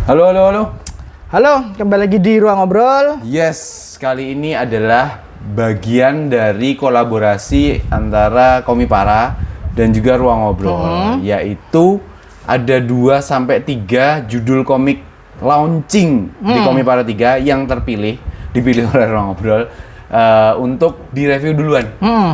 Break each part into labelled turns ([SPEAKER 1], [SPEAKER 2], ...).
[SPEAKER 1] Halo, halo, halo.
[SPEAKER 2] Halo, kembali lagi di Ruang Ngobrol.
[SPEAKER 1] Yes, kali ini adalah bagian dari kolaborasi antara Komipara dan juga Ruang Ngobrol, yaitu ada 2-3 judul komik launching di Komipara 3 yang dipilih oleh Ruang Ngobrol untuk direview duluan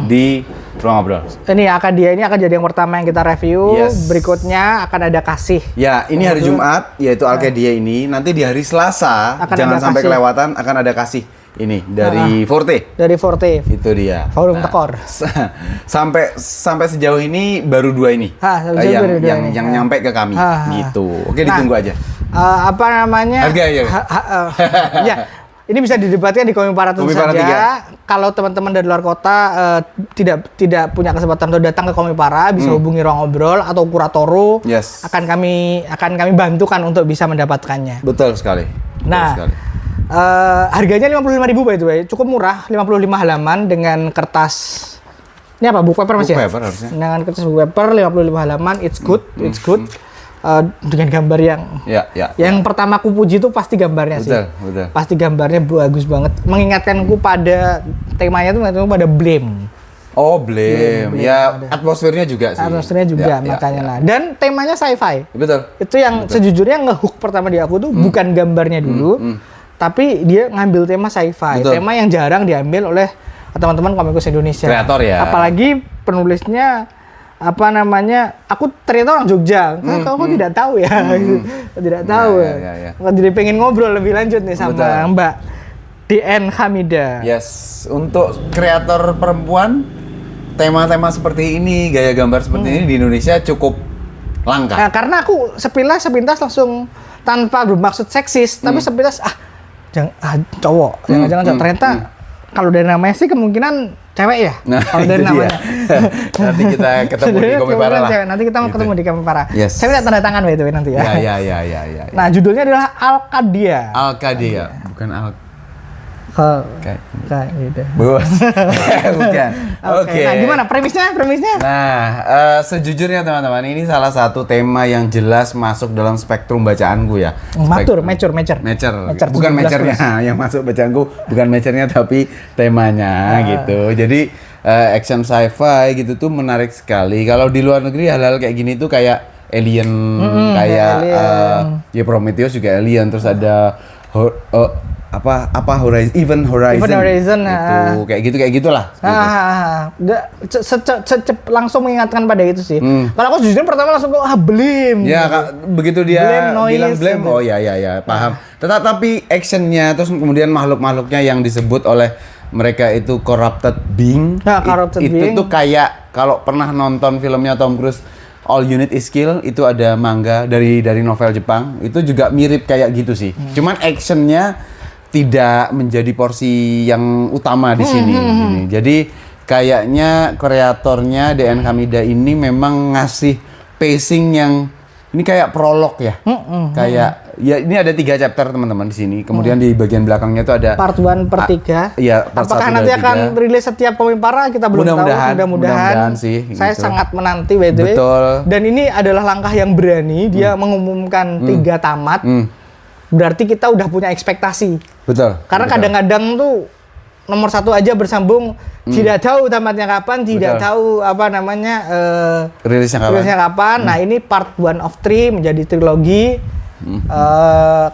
[SPEAKER 1] di Ruang Ngobrol.
[SPEAKER 2] Ini akan jadi yang pertama yang kita review.
[SPEAKER 1] Yes.
[SPEAKER 2] Berikutnya akan ada kasih.
[SPEAKER 1] Ya, ini hari Jumat, yaitu Alkadia ini. Nanti di hari Selasa,
[SPEAKER 2] Akan
[SPEAKER 1] jangan
[SPEAKER 2] ada
[SPEAKER 1] sampai
[SPEAKER 2] kasih.
[SPEAKER 1] kelewatan, akan ada kasih ini dari Forte.
[SPEAKER 2] Dari Forte.
[SPEAKER 1] Itu dia.
[SPEAKER 2] Forum Tekor.
[SPEAKER 1] Sampai sejauh ini baru 2 ini.
[SPEAKER 2] Sampai sejauh baru dua ini.
[SPEAKER 1] Yang nyampe ke kami gitu. Oke,
[SPEAKER 2] Nah,
[SPEAKER 1] ditunggu aja.
[SPEAKER 2] Apa namanya?
[SPEAKER 1] Harga ya.
[SPEAKER 2] Ya. Ini bisa didebatkan di Komipara tentu
[SPEAKER 1] Komipara
[SPEAKER 2] saja. Kalau teman-teman dari luar kota tidak punya kesempatan untuk datang ke Komipara, bisa hubungi Ruang Ngobrol atau Kuratoro.
[SPEAKER 1] Yes.
[SPEAKER 2] Akan kami bantukan untuk bisa mendapatkannya.
[SPEAKER 1] Betul sekali.
[SPEAKER 2] Nah,
[SPEAKER 1] Betul sekali.
[SPEAKER 2] Harganya 55.000 by the way, cukup murah, 55 halaman dengan kertas. Ini apa? Buku paper Mas ya?
[SPEAKER 1] Buku paper harusnya.
[SPEAKER 2] Dengan kertas buku paper 55 halaman, it's good. Dengan gambar yang yang pertama aku puji itu pasti gambarnya sih.
[SPEAKER 1] Betul.
[SPEAKER 2] Pasti gambarnya bagus banget. Mengingatkanku pada temanya itu pada Blame.
[SPEAKER 1] Oh, Blame. Ya, atmosfernya juga sih.
[SPEAKER 2] Atmosfernya juga makanya lah. Dan temanya sci-fi.
[SPEAKER 1] Betul.
[SPEAKER 2] Itu yang sejujurnya ngehook pertama di aku tuh bukan gambarnya dulu, tapi dia ngambil tema sci-fi.
[SPEAKER 1] Betul.
[SPEAKER 2] Tema yang jarang diambil oleh teman-teman komikus Indonesia.
[SPEAKER 1] Kreator ya.
[SPEAKER 2] Apalagi penulisnya aku ternyata orang Jogja, aku tidak tahu ya, tidak tahu.
[SPEAKER 1] Ya.
[SPEAKER 2] Jadi pengen ngobrol lebih lanjut nih sama Mbak DN Hamida.
[SPEAKER 1] Yes, untuk kreator perempuan, tema-tema seperti ini, gaya gambar seperti ini di Indonesia cukup langka.
[SPEAKER 2] Nah, karena aku sepintas langsung tanpa bermaksud seksis, tapi sepintas cowok, jangan-jangan cowok. Ternyata kalau dari namanya sih kemungkinan cewek ya.
[SPEAKER 1] Nah,
[SPEAKER 2] kalau dari namanya.
[SPEAKER 1] Nanti kita ketemu di Komipara lah.
[SPEAKER 2] Nanti kita mau ketemu di Komipara.
[SPEAKER 1] Yes.
[SPEAKER 2] Saya minta tanda tangan by the way nanti ya.
[SPEAKER 1] Ya.
[SPEAKER 2] Nah, judulnya adalah Alkadia.
[SPEAKER 1] Alkadia, bukan
[SPEAKER 2] Kayak gitu.
[SPEAKER 1] Bukan. Oke.
[SPEAKER 2] Nah, gimana premisnya?
[SPEAKER 1] Nah, sejujurnya teman-teman, ini salah satu tema yang jelas masuk dalam spektrum bacaanku ya.
[SPEAKER 2] Mature.
[SPEAKER 1] Bukan maturenya yang masuk bacaanku, bukan maturenya tapi temanya gitu. Jadi action sci-fi gitu tuh menarik sekali. Kalau di luar negeri hal-hal kayak gini tuh kayak Alien, ya Prometheus juga Alien, terus ada Event Horizon gitu. Kayak gitulah.
[SPEAKER 2] Langsung mengingatkan pada itu sih. Kalau aku jujur pertama langsung Blame.
[SPEAKER 1] Ya, begitu dia bilang Blame,
[SPEAKER 2] gitu.
[SPEAKER 1] oh ya, paham. Tetapi actionnya terus kemudian makhluk-makhluknya yang disebut oleh mereka itu corrupted being. Itu tuh kayak kalau pernah nonton filmnya Tom Cruise All You Need Is Kill, itu ada manga dari novel Jepang, itu juga mirip kayak gitu sih. Cuman actionnya tidak menjadi porsi yang utama di sini. Jadi kayaknya kreatornya DN Hamida ini memang ngasih pacing yang ini kayak prolog ya. Kayak ya ini ada 3 chapter teman-teman di sini. Kemudian di bagian belakangnya itu ada
[SPEAKER 2] part 1 per 3.
[SPEAKER 1] Iya,
[SPEAKER 2] apakah nanti akan rilis setiap Komipara kita belum tahu. Mudah-mudahan sih. Saya sangat menanti by the way.
[SPEAKER 1] Betul.
[SPEAKER 2] Dan ini adalah langkah yang berani, dia mengumumkan 3 tamat. Berarti kita udah punya ekspektasi.
[SPEAKER 1] Betul.
[SPEAKER 2] Karena kadang-kadang tuh nomor 1 aja bersambung, tidak tahu tamatnya kapan, tidak tahu rilisnya kapan. Nah, ini part 1 of 3 menjadi trilogi.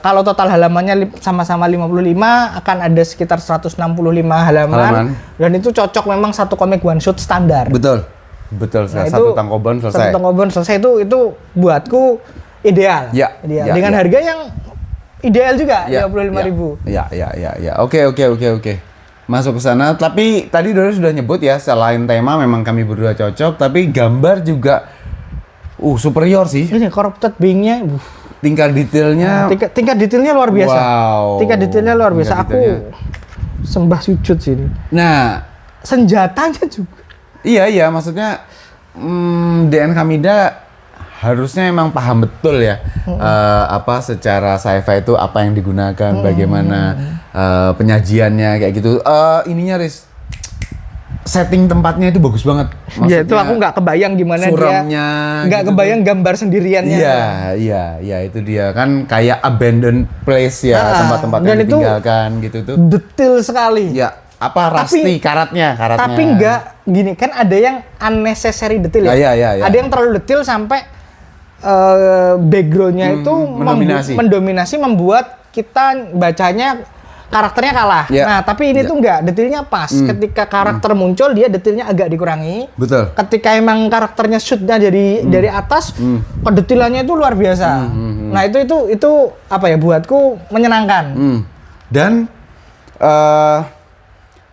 [SPEAKER 2] Kalau total halamannya sama-sama 55, akan ada sekitar 165 halaman. Dan itu cocok memang satu komik one shot standar.
[SPEAKER 1] Betul. Nah, satu tangkoban selesai. Itu buatku ideal. Dengan harga yang ideal juga, 55.000. Ya. Oke. Masuk ke sana. Tapi tadi Dora sudah nyebut ya, selain tema memang kami berdua cocok, tapi gambar juga superior sih.
[SPEAKER 2] Ini corrupted being-nya
[SPEAKER 1] tingkat detailnya
[SPEAKER 2] luar biasa.
[SPEAKER 1] Wow.
[SPEAKER 2] Tingkat detailnya luar biasa. Aku sembah sujud sini.
[SPEAKER 1] Nah,
[SPEAKER 2] senjatanya juga.
[SPEAKER 1] Iya, maksudnya DN Hamida harusnya emang paham betul ya secara sci-fi itu apa yang digunakan, bagaimana penyajiannya kayak gitu. Ininya Riz, setting tempatnya itu bagus banget.
[SPEAKER 2] Iya, itu aku nggak kebayang gimana
[SPEAKER 1] suramnya,
[SPEAKER 2] dia. Nggak gitu kebayang gambar sendiriannya.
[SPEAKER 1] Iya, itu dia kan kayak abandoned place ya, tempat-tempat yang ditinggalkan gitu tuh.
[SPEAKER 2] Detail sekali.
[SPEAKER 1] Ya, rusty karatnya.
[SPEAKER 2] Tapi nggak gini, kan ada yang unnecessary detail ya.
[SPEAKER 1] Iya.
[SPEAKER 2] Ada yang terlalu detail sampai backgroundnya itu mendominasi membuat kita bacanya karakternya kalah. Nah, tapi ini tuh enggak, detailnya pas. Ketika karakter muncul, dia detailnya agak dikurangi.
[SPEAKER 1] Betul.
[SPEAKER 2] Ketika emang karakternya shootnya dari atas, kedetailannya itu luar biasa. Nah, itu apa ya, buatku menyenangkan.
[SPEAKER 1] Dan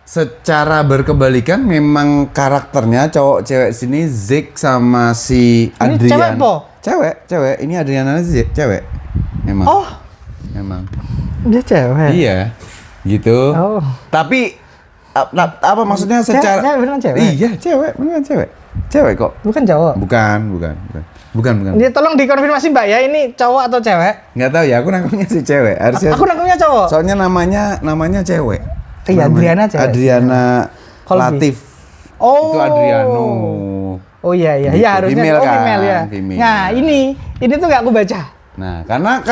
[SPEAKER 1] secara berkebalikan memang karakternya cowok cewek sini Zeke sama si Adrian.
[SPEAKER 2] Ini cewek po?
[SPEAKER 1] Cewek. Ini Adriana cewek. Memang. Memang.
[SPEAKER 2] Dia cewek.
[SPEAKER 1] Iya. Gitu. Tapi apa maksudnya secara
[SPEAKER 2] beneran cewek?
[SPEAKER 1] Iya, beneran cewek. Cewek kok.
[SPEAKER 2] Bukan cowok.
[SPEAKER 1] Bukan.
[SPEAKER 2] Dia tolong dikonfirmasi Mbak ya, ini cowok atau cewek?
[SPEAKER 1] Nggak tahu ya, aku nangkepnya si cewek. Harusnya
[SPEAKER 2] aku nangkepnya cowok.
[SPEAKER 1] Soalnya namanya cewek.
[SPEAKER 2] Iya, Adriana cewek.
[SPEAKER 1] Adriana Latif. Itu Adriano.
[SPEAKER 2] Oh iya.
[SPEAKER 1] Gitu.
[SPEAKER 2] Ya harusnya female ya.
[SPEAKER 1] Female.
[SPEAKER 2] Nah, ini tuh nggak aku baca.
[SPEAKER 1] Nah, karena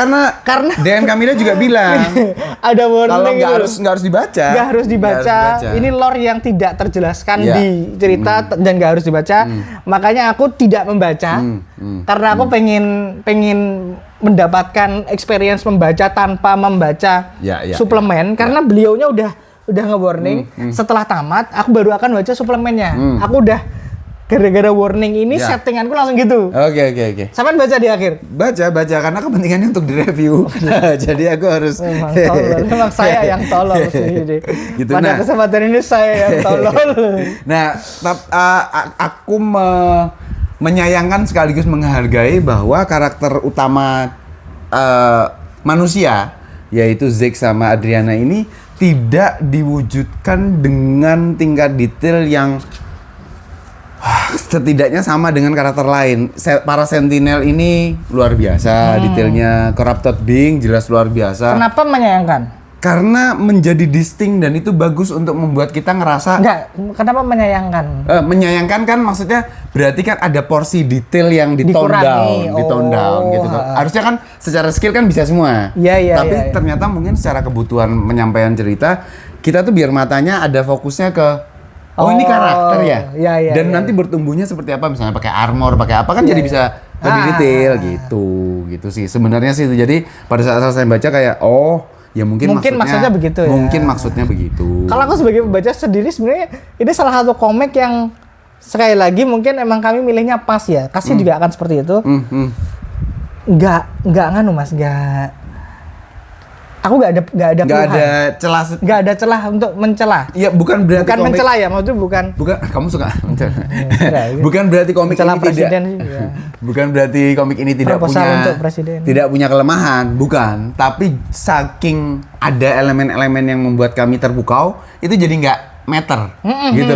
[SPEAKER 1] Dan Camilla juga bilang
[SPEAKER 2] ada warning
[SPEAKER 1] kalau nggak harus dibaca.
[SPEAKER 2] Nggak harus dibaca. Ini lore yang tidak terjelaskan di cerita dan nggak harus dibaca. Makanya aku tidak membaca karena aku pengen mendapatkan experience membaca tanpa membaca suplemen karena beliaunya udah nge-warning. Setelah tamat, aku baru akan baca suplemennya. Aku udah gara-gara warning ini settinganku langsung gitu.
[SPEAKER 1] Oke.
[SPEAKER 2] Sampai baca di akhir.
[SPEAKER 1] Baca karena kepentingannya untuk direview. Jadi aku harus.
[SPEAKER 2] Memang saya yang tolol sih. Gitu. Pada kesempatan ini saya yang tolol.
[SPEAKER 1] Nah, aku menyayangkan sekaligus menghargai bahwa karakter utama manusia yaitu Zeke sama Adriana ini tidak diwujudkan dengan tingkat detail yang setidaknya sama dengan karakter lain. Para Sentinel ini luar biasa detailnya. Corrupted Being jelas luar biasa.
[SPEAKER 2] Kenapa menyayangkan?
[SPEAKER 1] Karena menjadi distinct dan itu bagus untuk membuat kita ngerasa.
[SPEAKER 2] Kenapa menyayangkan?
[SPEAKER 1] Menyayangkan kan maksudnya berarti kan ada porsi detail yang ditone down gitu. Harusnya kan secara skill kan bisa semua. Tapi ternyata mungkin secara kebutuhan penyampaian cerita kita tuh biar matanya ada fokusnya ke ini karakter ya. Dan nanti bertumbuhnya seperti apa, misalnya pakai armor, pakai apa kan jadi bisa lebih detail gitu sih. Sebenarnya sih itu. Jadi pada saat saya baca kayak ya mungkin maksudnya
[SPEAKER 2] begitu ya.
[SPEAKER 1] Mungkin maksudnya begitu. Kalau
[SPEAKER 2] aku sebagai pembaca sendiri sebenarnya ini salah satu komik yang sekali lagi mungkin emang kami milihnya pas ya. Kasih juga akan seperti itu. Enggak nganu Mas, aku nggak ada celah untuk mencela.
[SPEAKER 1] Iya, bukan berarti
[SPEAKER 2] komik, mencela ya, maksudnya bukan
[SPEAKER 1] kamu suka mencela. Bukan berarti komik ini bukan berarti komik ini tidak punya kelemahan, bukan. Tapi saking ada elemen-elemen yang membuat kami terpukau, itu jadi nggak meter, gitu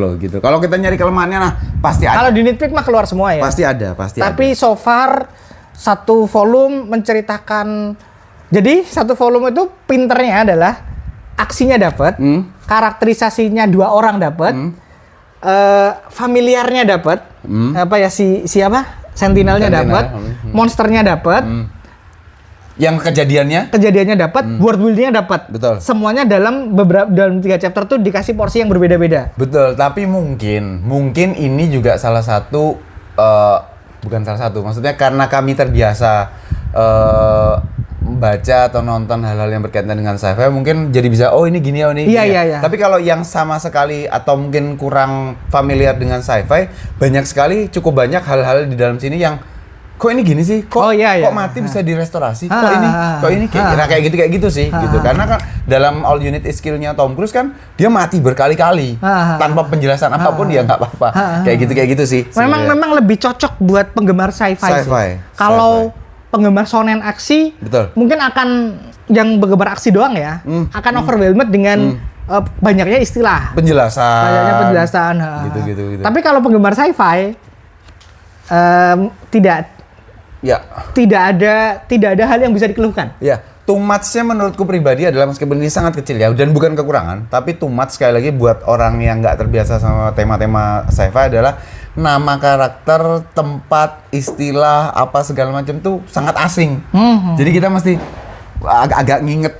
[SPEAKER 1] loh. Kalau kita nyari kelemahannya, nah pasti ada.
[SPEAKER 2] Kalau di nitpick mah keluar semua ya.
[SPEAKER 1] Pasti ada.
[SPEAKER 2] Tapi so far satu volume menceritakan. Jadi satu volume itu pinternya adalah aksinya dapat, karakterisasinya 2 orang dapat, familiarnya dapat, siapa? Sentinelnya dapat, monsternya dapat,
[SPEAKER 1] yang kejadiannya
[SPEAKER 2] dapat, world buildingnya dapat.
[SPEAKER 1] Betul.
[SPEAKER 2] Semuanya dalam 3 chapter tuh dikasih porsi yang berbeda-beda.
[SPEAKER 1] Betul. Tapi mungkin ini juga salah satu, bukan salah satu. Maksudnya karena kami terbiasa membaca atau nonton hal-hal yang berkaitan dengan sci-fi, mungkin jadi bisa ini gini ini.
[SPEAKER 2] Iya.
[SPEAKER 1] Tapi kalau yang sama sekali atau mungkin kurang familiar dengan sci-fi, cukup banyak hal-hal di dalam sini yang kok ini gini sih, kok mati bisa direstorasi, kok ini kayak gitu sih, gitu. Karena kan dalam All You Need Is Skill-nya Tom Cruise kan dia mati berkali-kali tanpa penjelasan apapun ya nggak apa-apa, kayak gitu sih.
[SPEAKER 2] Memang lebih cocok buat penggemar sci-fi. Kalau penggemar shonen aksi,
[SPEAKER 1] betul,
[SPEAKER 2] mungkin akan yang penggemar aksi doang ya, akan overwhelmed dengan banyaknya istilah, penjelasan,
[SPEAKER 1] gitu.
[SPEAKER 2] Tapi kalau penggemar sci-fi tidak ada hal yang bisa dikeluhkan.
[SPEAKER 1] Ya, too much-nya menurutku pribadi adalah meskipun ini sangat kecil ya dan bukan kekurangan, tapi too much sekali lagi buat orang yang nggak terbiasa sama tema-tema sci-fi adalah nama karakter, tempat, istilah apa segala macam tuh sangat asing. Jadi kita mesti agak nginget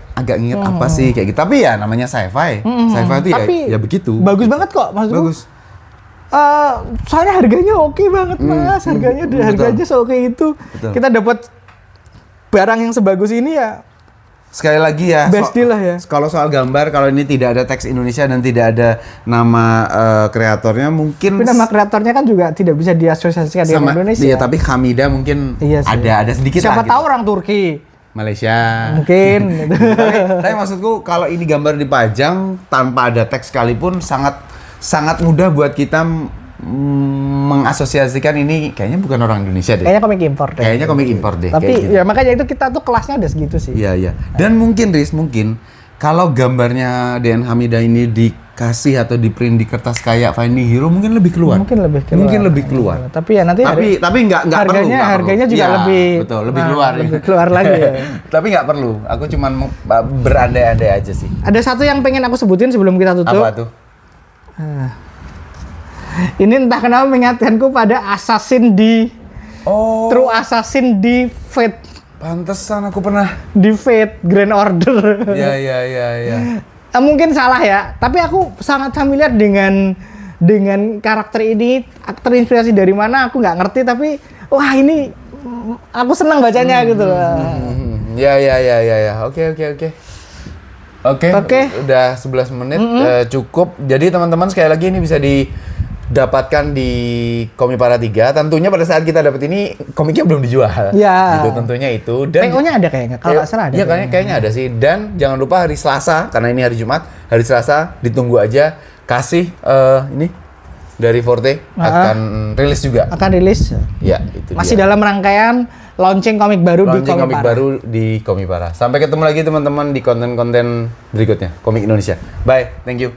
[SPEAKER 1] apa sih kayak gitu. Tapi ya namanya sci-fi. Sci-fi itu ya begitu.
[SPEAKER 2] Bagus banget kok, maksudku.
[SPEAKER 1] Bagus.
[SPEAKER 2] Soalnya harganya oke banget Mas, harganya seoke itu.
[SPEAKER 1] Betul.
[SPEAKER 2] Kita dapat barang yang sebagus ini ya.
[SPEAKER 1] Sekali lagi ya,
[SPEAKER 2] best deal lah ya.
[SPEAKER 1] Kalau soal gambar, kalau ini tidak ada teks Indonesia dan tidak ada nama kreatornya, mungkin.
[SPEAKER 2] Tapi nama kreatornya kan juga tidak bisa diasosiasikan dengan Indonesia.
[SPEAKER 1] Iya, tapi Hamida mungkin ada sedikit.
[SPEAKER 2] Siapa
[SPEAKER 1] lah,
[SPEAKER 2] tahu
[SPEAKER 1] gitu.
[SPEAKER 2] orang Turki,
[SPEAKER 1] Malaysia,
[SPEAKER 2] mungkin.
[SPEAKER 1] tapi maksudku kalau ini gambar dipajang tanpa ada teks sekalipun sangat mudah buat kita mengasosiasikan ini kayaknya bukan orang Indonesia deh.
[SPEAKER 2] Kayaknya komik impor deh.
[SPEAKER 1] Kayaknya komik impor deh.
[SPEAKER 2] Tapi
[SPEAKER 1] gitu.
[SPEAKER 2] ya makanya itu kita tuh kelasnya udah segitu sih.
[SPEAKER 1] Iya. Dan mungkin kalau gambarnya Dean Hamida ini dikasih atau di print di kertas kayak Finding Hero mungkin lebih keluar. Mungkin lebih keluar.
[SPEAKER 2] Tapi ya nanti
[SPEAKER 1] tapi nggak perlu.
[SPEAKER 2] Harganya juga
[SPEAKER 1] ya,
[SPEAKER 2] lebih
[SPEAKER 1] betul, lebih keluar.
[SPEAKER 2] Lebih keluar lagi ya.
[SPEAKER 1] Tapi nggak perlu. Aku cuman berandai-andai aja sih.
[SPEAKER 2] Ada satu yang pengen aku sebutin sebelum kita tutup.
[SPEAKER 1] Apa tuh?
[SPEAKER 2] Ini entah kenapa mengingatkanku pada Assassin di True Assassin di Fate.
[SPEAKER 1] Pantesan aku pernah
[SPEAKER 2] di Fate Grand Order.
[SPEAKER 1] Iya.
[SPEAKER 2] Mungkin salah ya, tapi aku sangat familiar dengan karakter ini. Terinspirasi dari mana aku nggak ngerti, tapi wah ini aku senang bacanya gitu loh.
[SPEAKER 1] Ya. Oke. Udah 11 menit cukup. Jadi teman-teman sekali lagi ini bisa didapatkan di Komipara 3. Tentunya pada saat kita dapat ini komiknya belum dijual.
[SPEAKER 2] Iya.
[SPEAKER 1] Gitu tentunya itu. Dan
[SPEAKER 2] PO-nya ada kayaknya. Kalau nggak salah ada.
[SPEAKER 1] Iya kayaknya ada sih. Dan jangan lupa hari Selasa, karena ini hari Jumat, hari Selasa ditunggu aja kasih ini dari Forte akan rilis juga.
[SPEAKER 2] Akan rilis.
[SPEAKER 1] Ya, itu
[SPEAKER 2] masih
[SPEAKER 1] dia.
[SPEAKER 2] dalam rangkaian launching komik baru di Komipara.
[SPEAKER 1] Sampai ketemu lagi teman-teman di konten-konten berikutnya Komik Indonesia. Bye, thank you.